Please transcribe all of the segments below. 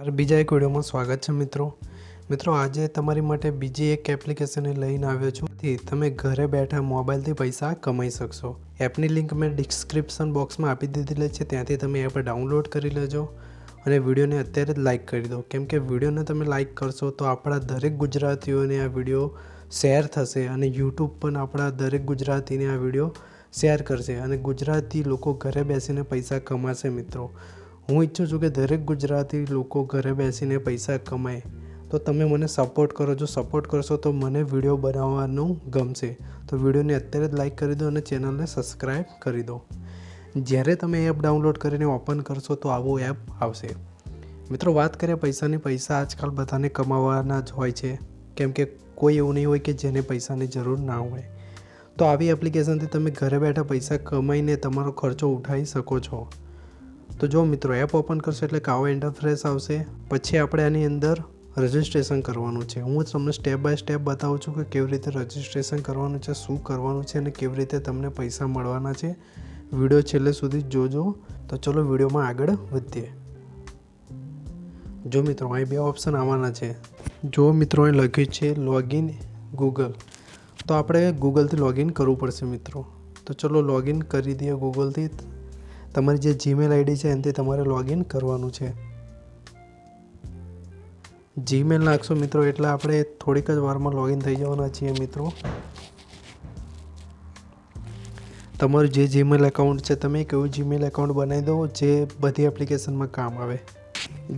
બીજા એક વિડીયોમાં સ્વાગત છે મિત્રો આજે તમારી માટે બીજી એક એપ્લિકેશન લઈને આવ્યો છુંที่તમે ઘરે બેઠા મોબાઈલથી પૈસા કમાઈ શકશો। એપની લિંક મેં ડિસ્ક્રિપ્શન બોક્સમાં આપી દીધેલી છે, ત્યાંથી તમે એપ ડાઉનલોડ કરી લેજો અને વિડીયોને અત્યારે જ લાઇક કરી દો, કેમ કે વિડીયોને તમે લાઇક કરશો તો આપણા દરેક ગુજરાતીઓને આ વિડીયો શેર થશે અને યુટ્યુબ પણ આપણા દરેક ગુજરાતીને આ વિડીયો શેર કરશે અને ગુજરાતી લોકો ઘરે બેસીને પૈસા કમાશે। મિત્રો હું ઈચ્છું છું કે દરેક ગુજરાતી લોકો ઘરે બેસીને પૈસા કમાય, તો તમે મને સપોર્ટ કરો। જો સપોર્ટ કરશો તો મને વિડીયો બનાવવાનું ગમશે, તો વિડીયોને અત્યારે જ લાઇક કરી દો અને ચેનલને સબસ્ક્રાઈબ કરી દો। જ્યારે તમે એપ ડાઉનલોડ કરીને ઓપન કરશો તો આવો એપ આવશે। મિત્રો વાત કરીએ પૈસાની, પૈસા આજકાલ બધાને કમાવાના જ હોય છે, કેમ કે કોઈ એવું નહીં હોય કે જેને પૈસાની જરૂર ના હોય। તો આવી એપ્લિકેશનથી તમે ઘરે બેઠા પૈસા કમાઈને તમારો ખર્ચો ઉઠાવી શકો છો। તો જો મિત્રો એપ ઓપન કરશો એટલે આવો ઇન્ટરફેસ આવશે। પછી આપણે આની અંદર રજિસ્ટ્રેશન કરવાનું છે। હું તમને સ્ટેપ બાય સ્ટેપ બતાવું છું કે કેવી રીતે રજિસ્ટ્રેશન કરવાનું છે, શું કરવાનું છે અને કેવી રીતે તમને પૈસા મળવાના છે। વિડીયો છેલ્લે સુધી જોજો। તો ચલો વિડીયોમાં આગળ વધીએ। જો મિત્રો અહીં બે ઓપ્શન આવવાના છે। જો મિત્રો અહીં લખ્યું છે લોગિન ગૂગલ, તો આપણે ગૂગલથી લોગિન કરવું પડશે મિત્રો। તો ચલો લોગિન કરી દઈએ ગૂગલથી। તમારી જે જીમેલ આઈડી છે એનાથી તમારે લોગિન કરવાનું છે। જીમેલ નાખશો મિત્રો એટલે આપણે થોડીક જ વારમાં લોગિન થઈ જવાના છીએ મિત્રો। તમારું જે જીમેલ એકાઉન્ટ છે તમે એક એવું જીમેલ એકાઉન્ટ બનાવી દો જે બધી એપ્લિકેશનમાં કામ આવે।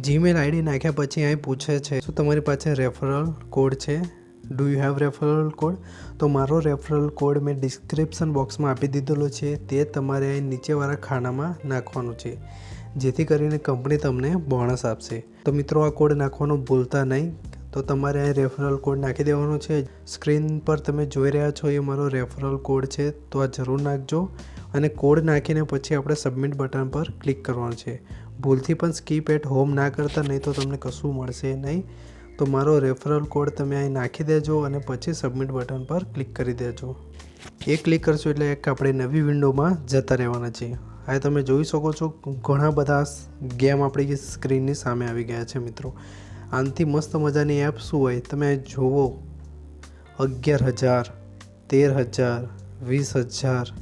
જીમેલ આઈડી નાખ્યા પછી અહીં પૂછે છે શું તમારી પાસે રેફરલ કોડ છે, do you have referral code? તો મારો રેફરલ કોડ મેં ડિસ્ક્રિપ્શન બોક્સમાં આપી દીધેલો છે, તે તમારે અહીં નીચેવાળા ખાનામાં નાખવાનું છે, જેથી કરીને કંપની તમને બોનસ આપશે। તો મિત્રો આ કોડ નાખવાનું ભૂલતા નહીં। તો તમારે અહીં રેફરલ કોડ નાખી દેવાનો છે। સ્ક્રીન પર તમે જોઈ રહ્યા છો એ મારો રેફરલ કોડ છે, તો આ જરૂર નાખજો અને કોડ નાખીને પછી આપણે સબમિટ બટન પર ક્લિક કરવાનું છે। ભૂલથી પણ સ્કીપ એટ હોમ ના કરતા, નહીં તો તમને કશું મળશે નહીં। તો મારો રેફરલ કોડ તમે અહીં નાખી દેજો અને પછી સબમિટ બટન પર ક્લિક કરી દેજો। એ ક્લિક કરશો એટલે એક આપણે નવી વિન્ડોમાં જતા રહેવાના છીએ। આ તમે જોઈ શકો છો ઘણા બધા ગેમ આપણી સ્ક્રીનની સામે આવી ગયા છે મિત્રો। આનાથી મસ્ત મજાની એપ શું હોય તમે જુઓ, 11,000, 13,000, 20,000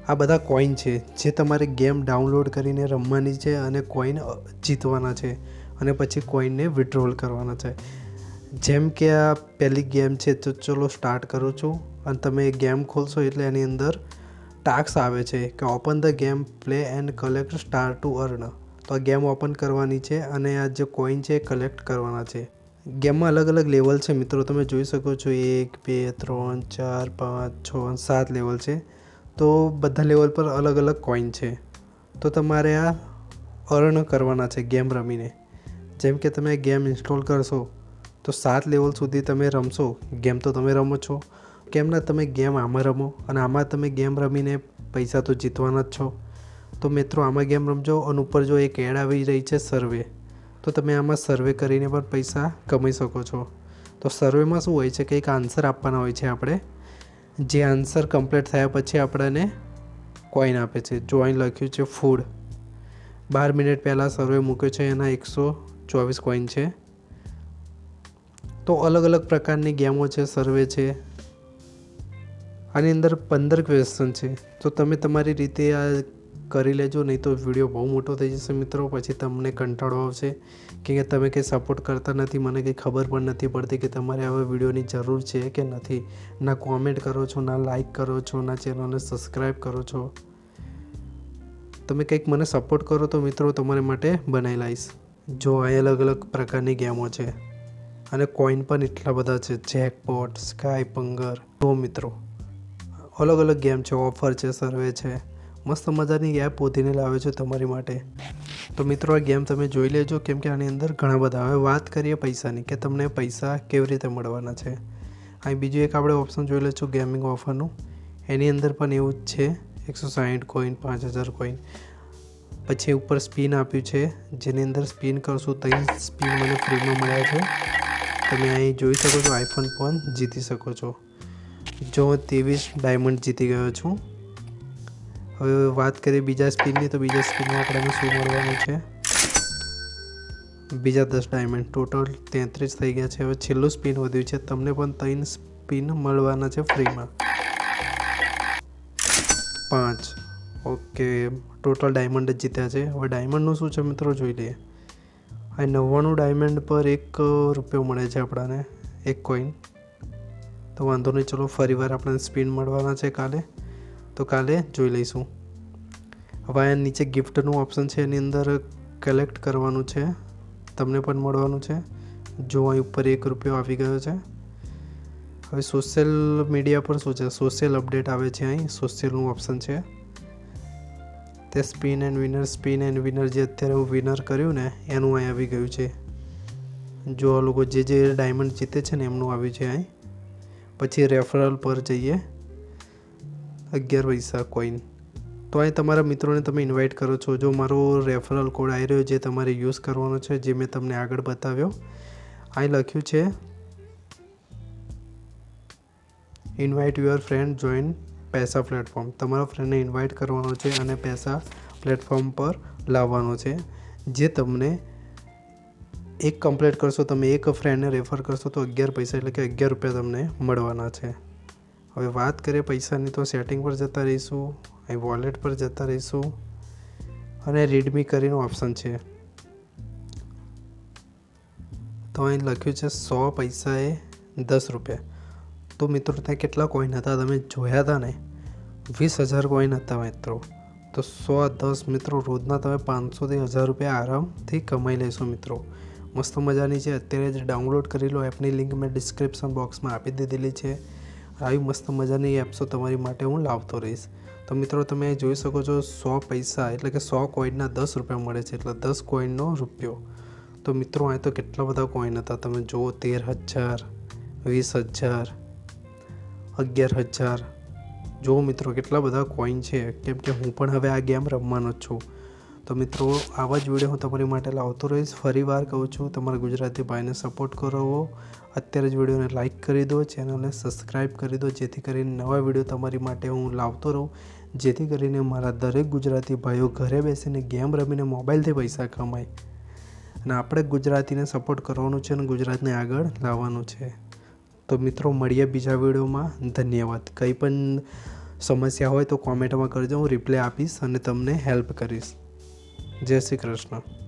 આ બધા કોઈન છે જે તમારે ગેમ ડાઉનલોડ કરીને રમવાની છે અને કોઈન જીતવાના છે અને પછી કોઈનને વિડ્રોલ કરવાના છે। જેમ કે આ પહેલી ગેમ છે, તો ચલો સ્ટાર્ટ કરું છું અને તમે ગેમ ખોલશો એટલે એની અંદર ટાસ્ક આવે છે કે open the game, play and collect star to earn. તો આ ગેમ ઓપન કરવાની છે અને આ જે કોઈન છે એ કલેક્ટ કરવાના છે। ગેમમાં અલગ અલગ લેવલ છે મિત્રો, તમે જોઈ શકો છો 1, 2, 3, 4, 5, 6, 7 લેવલ છે। તો બધા લેવલ પર અલગ અલગ કોઈન છે, તો તમારે આ અર્ન કરવાના છે ગેમ રમીને। જેમ કે તમે ગેમ ઇન્સ્ટોલ કરશો તો 7 લેવલ સુધી તમે રમશો ગેમ, તો તમે રમો છો કેમ ના, તમે ગેમ આમાં રમો અને આમાં તમે ગેમ રમીને પૈસા તો જીતવાના જ છો। તો મિત્રો આમાં ગેમ રમજો અને ઉપર જો એક એડ આવી રહી છે સર્વે, તો તમે આમાં સર્વે કરીને પણ પૈસા કમાઈ શકો છો। તો સર્વેમાં શું હોય છે કે એક આન્સર આપવાના હોય છે આપણે, જે આન્સર કમ્પ્લીટ થયા પછી આપણને કોઈન આપે છે। જો અહીં લખ્યું છે ફૂડ, 12 મિનિટ પહેલાં સર્વે મૂક્યો છે, એના 124 કોઈન છે। તો અલગ અલગ પ્રકારની ગેમો છે, સર્વે છે। આની અંદર 15 ક્વેશ્ચન છે, તો તમે તમારી રીતે આ કરી લેજો, નહીં તો વિડીયો બહુ મોટો થઈ જશે મિત્રો, પછી તમને કંટાળો આવશે કે તમે કંઈ સપોર્ટ કરતા નથી, મને કંઈ ખબર પણ નથી પડતી કે તમારે આવા વિડીયોની જરૂર છે કે નથી। ના કોમેન્ટ કરો છો, ના લાઇક કરો છો, ના ચેનલને સબસ્ક્રાઈબ કરો છો। તમે કંઈક મને સપોર્ટ કરો તો મિત્રો તમારા માટે બનાવી લાવીશ। જો આ અલગ અલગ પ્રકારની ગેમો છે અને કોઈન પણ એટલા બધા છે, જેકપોટ, સ્કાય પંગર। તો મિત્રો અલગ અલગ ગેમ છે, ઓફર છે, સર્વે છે, મસ્ત મજાની એપ શોધીને લાવે છે તમારી માટે। તો મિત્રો આ ગેમ તમે જોઈ લેજો, કેમ કે આની અંદર ઘણા બધા। હવે વાત કરીએ પૈસાની કે તમને પૈસા કેવી રીતે મળવાના છે। અહીં બીજું એક આપણે ઓપ્શન જોઈ લઈશું ગેમિંગ ઓફરનું, એની અંદર પણ એવું જ છે 160 કોઈન, 5,000 કોઈન। પછી ઉપર સ્પિન આપ્યું છે, જેની અંદર સ્પિન કરશું 3 સ્પિન મને ફ્રીમાં મળ્યા છે। તમે અહીં જોઈ શકો છો આઈફોન પણ જીતી શકો છો। જો 23 ડાયમંડ જીતી ગયો છું। હવે વાત કરીએ બીજા સ્પિનની, તો બીજા સ્પિનમાં આપણને શું મળવાનું છે, બીજા 10 ડાયમંડ, ટોટલ 33 થઈ ગયા છે. હવે છેલ્લું સ્પિન વધ્યું છે, તમને પણ 3 સ્પિન મળવાના છે ફ્રીમાં. 5. ઓકે, ટોટલ ડાયમંડ જ જીત્યા છે. હવે ડાયમંડનું શું છે મિત્રો જોઈ લઈએ. આ 99 ડાયમંડ પર 1 રૂપિયો મળે છે આપણાને, 1 કોઈન. તો વાંધો નહીં, ચલો ફરીવાર આપણને સ્પિન મળવાના છે કાલે, તો કાલે જોઈ લઈશું. હવે આ નીચે ગિફ્ટનું ઓપ્શન છે, એની અંદર કલેક્ટ કરવાનું છે, તમને પણ મળવાનું છે. જો અહીં ઉપર 1 રૂપિયો આવી ગયો છે. હવે સોશિયલ મીડિયા પર શું છે, સોશિયલ અપડેટ આવે છે. અહીં સોશિયલનું ઓપ્શન છે, તે સ્પિન એન્ડ વિનર જે અત્યારે હું વિનર કર્યું ને એનું અહીં આવી ગયું છે. જો આ લોકો જે ડાયમંડ જીતે છે ને એમનું આવ્યું છે અહીં. પછી રેફરલ પર જઈએ, 11 પૈસા કોઈન. તો અહીં તમારા મિત્રોને તમે ઇન્વાઇટ કરો છો. જો મારો રેફરલ કોડ આવી રહ્યો જે તમારે યુઝ કરવાનો છે, જે મેં તમને આગળ બતાવ્યો. અહીં લખ્યું છે ઇન્વાઇટ યુઅર ફ્રેન્ડ જોઈન પૈસા પ્લેટફોર્મ. તમારા ફ્રેન્ડને ઇન્વાઇટ કરવાનો છે અને પૈસા પ્લેટફોર્મ પર લાવવાનો છે. જે તમને એક કમ્પ્લીટ કરશો, તમે એક ફ્રેન્ડને રેફર કરશો તો 11 પૈસા એટલે કે 11 રૂપિયા તમને મળવાના છે. હવે વાત કરીએ પૈસાની, તો સેટિંગ પર જતા રહીશું, અહીં વોલેટ પર જતા રહીશું અને રીડમી કરીને ઓપ્શન છે. તો અહીં લખ્યું છે 100 પૈસાએ 10 રૂપિયા. તો મિત્રો ત્યાં કેટલા કોઈન હતા તમે જોયા હતા ને, 20,000 કોઈન હતા મિત્રો. તો 110 મિત્રો, રોજના તમે 500થી 1000 રૂપિયા આરામથી કમાઈ લેશો મિત્રો. મસ્ત મજાની છે, અત્યારે જ ડાઉનલોડ કરી લો. એપની લિંક મેં ડિસ્ક્રિપ્શન બોક્સમાં આપી દીધેલી છે. આવી મસ્ત મજાની એપ્સો તમારી માટે હું લાવતો રહીશ. તો મિત્રો તમે જોઈ શકો છો 100 પૈસા એટલે કે 100 કોઈનના 10 રૂપિયા મળે છે, એટલે 10 કોઈનનો રૂપિયો. તો મિત્રો અહીં તો કેટલા બધા કોઈન હતા તમે જુઓ, 13,000, 20,000, 11,000. જુઓ મિત્રો કેટલા બધા કોઈન છે, કેમ કે હું પણ હવે આ ગેમ રમવાનો જ છું. તો મિત્રો આવા જ વિડીયો હું તમારી માટે લાવતો રહીશ. ફરી વાર કહું છું, તમારા ગુજરાતી ભાઈને સપોર્ટ કરો. અત્યારે જ વિડીયોને લાઇક કરી દો, ચેનલને સબસ્ક્રાઈબ કરી દો, જેથી કરીને નવા વિડીયો તમારી માટે હું લાવતો રહું, જેથી કરીને મારા દરેક ગુજરાતી ભાઈઓ ઘરે બેસીને ગેમ રમીને મોબાઈલથી પૈસા કમાય. અને આપણે ગુજરાતીને સપોર્ટ કરવાનું છે અને ગુજરાતને આગળ લાવવાનું છે. તો મિત્રો મળીએ બીજા વિડીયોમાં. ધન્યવાદ. કંઈ પણ સમસ્યા હોય તો કોમેન્ટમાં કરજો, હું રિપ્લાય આપીશ અને તમને હેલ્પ કરીશ. જય શ્રી કૃષ્ણ.